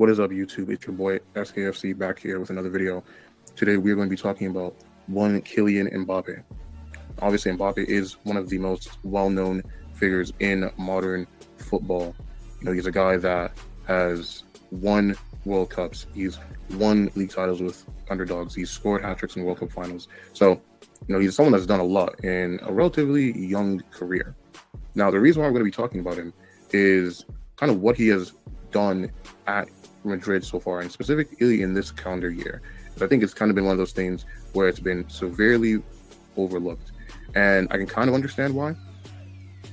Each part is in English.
What is up, YouTube? It's your boy SKFC back here with another video. Today we're going to be talking about one Kylian Mbappe. Obviously, Mbappe is one of the most well-known figures in modern football. He's a guy that has won World Cups. He's won league titles with underdogs. He's scored hat tricks in World Cup finals. So, he's someone that's done a lot in a relatively young career. Now, the reason why we're going to be talking about him is kind of what he has done at Madrid so far, and specifically in this calendar year. I think it's kind of been one of those things where it's been severely overlooked, and I can kind of understand why,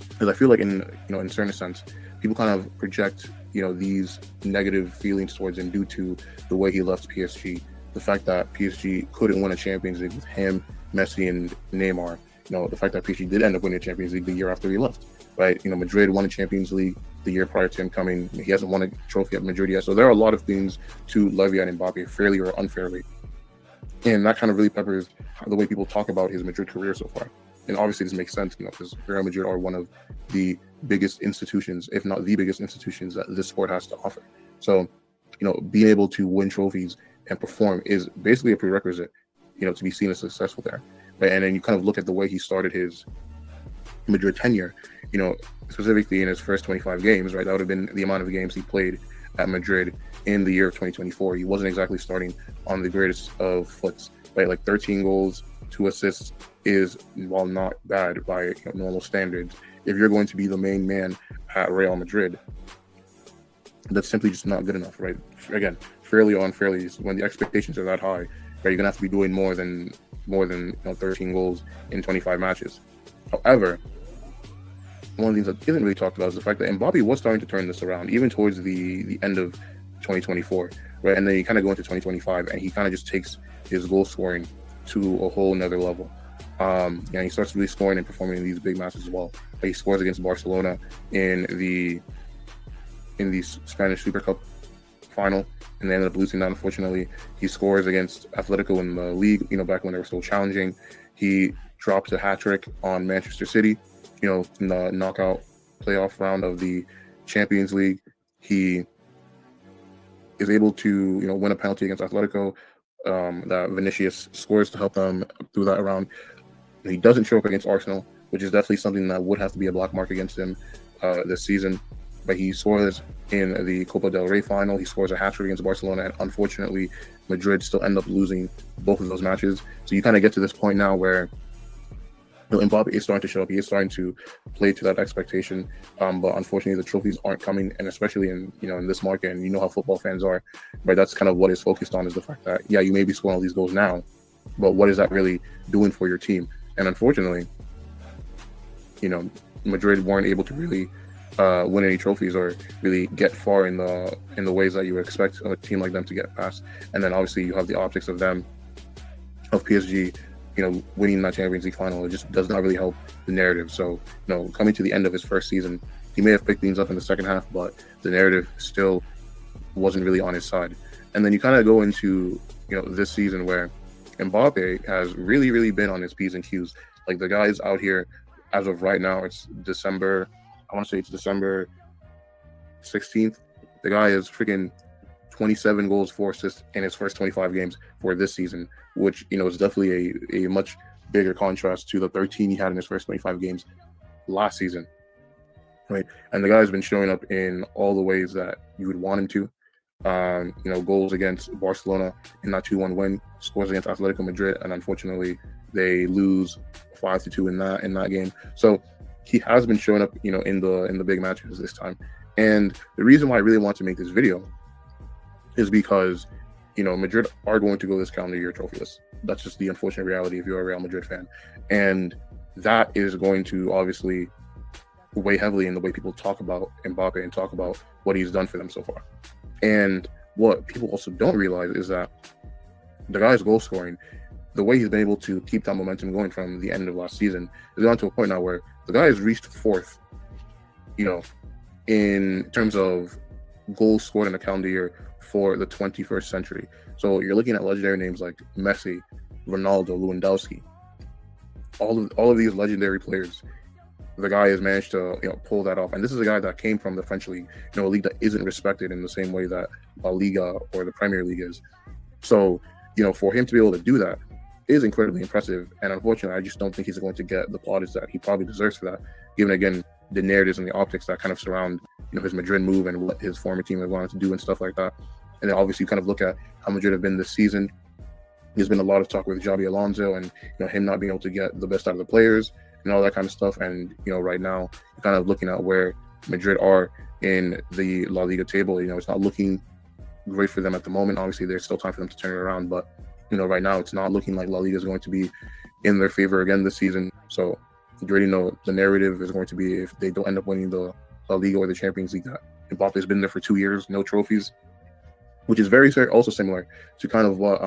because I feel like in certain sense, people kind of project these negative feelings towards him due to the way he left PSG, the fact that PSG couldn't win a Champions League with him, Messi, and Neymar. The fact that PSG did end up winning a Champions League the year after he left, right? Madrid won a Champions League the year prior to him coming. He hasn't won a trophy at Madrid yet. So there are a lot of things to levy at Mbappe, fairly or unfairly. And that kind of really peppers the way people talk about his Madrid career so far. And obviously this makes sense, because Real Madrid are one of the biggest institutions, if not the biggest institutions, that this sport has to offer. So, being able to win trophies and perform is basically a prerequisite, to be seen as successful there. Right? And then you kind of look at the way he started his Madrid tenure, specifically in his first 25 games, right? That would have been the amount of games he played at Madrid in the year of 2024. He wasn't exactly starting on the greatest of foots, right? Like 13 goals, 2 assists is, while not bad by normal standards, if you're going to be the main man at Real Madrid, that's simply just not good enough, right? Again, fairly or unfairly, when the expectations are that high, right, you're gonna have to be doing more than 13 goals in 25 matches. However, one of the things that isn't really talked about is the fact that Mbappe was starting to turn this around, even towards the end of 2024, right? And then you kind of go into 2025, and he kind of just takes his goal scoring to a whole nother level. He starts really scoring and performing in these big matches as well. He scores against Barcelona in the Spanish Super Cup final, and they ended up losing that, unfortunately. He scores against Atletico in the league, back when they were still challenging. He drops a hat trick on Manchester City, in the knockout playoff round of the Champions League. He is able to, win a penalty against Atletico that Vinicius scores to help them through that round. He doesn't show up against Arsenal, which is definitely something that would have to be a black mark against him this season. But he scores in the Copa del Rey final. He scores a hat trick against Barcelona, and unfortunately, Madrid still end up losing both of those matches. So you kind of get to this point now where Mbappe is starting to show up. He is starting to play to that expectation, but unfortunately, the trophies aren't coming, and especially in in this market, and how football fans are, right? That's kind of what is focused on, is the fact that you may be scoring all these goals now, but what is that really doing for your team? And unfortunately, Madrid weren't able to really win any trophies or really get far in the ways that you would expect a team like them to get past. And then obviously you have the optics of PSG, winning that Champions League final. It just does not really help the narrative. So, coming to the end of his first season, he may have picked things up in the second half, but the narrative still wasn't really on his side. And then you kind of go into, this season where Mbappe has really, really been on his P's and Q's. Like, the guy's out here, as of right now, it's December 16th. The guy is freaking 27 goals, 4 assists in his first 25 games for this season, which, is definitely a much bigger contrast to the 13 he had in his first 25 games last season, right? And the guy has been showing up in all the ways that you would want him to. Goals against Barcelona in that 2-1 win, scores against Atletico Madrid, and unfortunately they lose 5-2 in that game. So he has been showing up, in the big matches this time. And the reason why I really want to make this video is because, Madrid are going to go this calendar year trophyless. That's just the unfortunate reality if you're a Real Madrid fan. And that is going to obviously weigh heavily in the way people talk about Mbappe and talk about what he's done for them so far. And what people also don't realize is that the guy's goal scoring, the way he's been able to keep that momentum going from the end of last season, is gone to a point now where the guy has reached fourth, in terms of goals scored in a calendar year for the 21st century. So you're looking at legendary names like Messi, Ronaldo, Lewandowski. All of these legendary players the guy has managed to pull that off. And this is a guy that came from the French league, a league that isn't respected in the same way that La Liga or the Premier League is. So for him to be able to do that is incredibly impressive. And unfortunately, I just don't think he's going to get the plaudits that he probably deserves for that, given again the narratives and the optics that kind of surround his Madrid move and what his former team has wanted to do and stuff like that. And then obviously you kind of look at how Madrid have been this season. There's been a lot of talk with Xabi Alonso and him not being able to get the best out of the players and all that kind of stuff. And right now you're kind of looking at where Madrid are in the La Liga table. It's not looking great for them at the moment. Obviously, there's still time for them to turn it around, but right now it's not looking like La Liga is going to be in their favor again this season. So you already know the narrative is going to be, if they don't end up winning the La Liga or the Champions League, that Mbappe's been there for 2 years, no trophies, which is very also similar to kind of what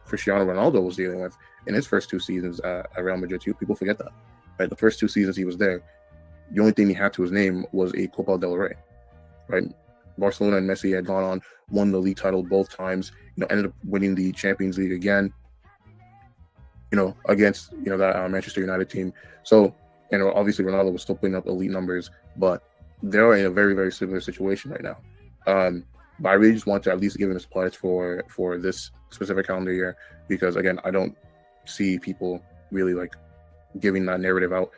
Cristiano Ronaldo was dealing with in his first 2 seasons at Real Madrid too. People forget that, right? The first 2 seasons he was there, the only thing he had to his name was a Copa del Rey, right? Barcelona and Messi had gone on, won the league title both times, ended up winning the Champions League again, against, that Manchester United team. So, obviously Ronaldo was still putting up elite numbers, but they're in a very, very similar situation right now. But I really just want to at least give him his plaudits for this specific calendar year, because again, I don't see people really like giving that narrative out.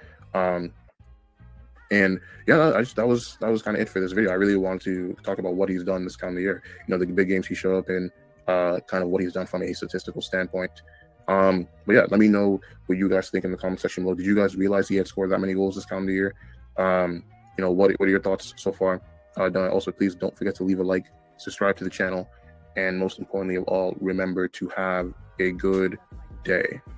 And yeah, that was kind of it for this video. I really want to talk about what he's done this calendar year. The big games he showed up in, kind of what he's done from a statistical standpoint. But yeah, let me know what you guys think in the comment section below. Did you guys realize he had scored that many goals this calendar year? What are your thoughts so far? Also, please don't forget to leave a like, subscribe to the channel, and most importantly of all, remember to have a good day.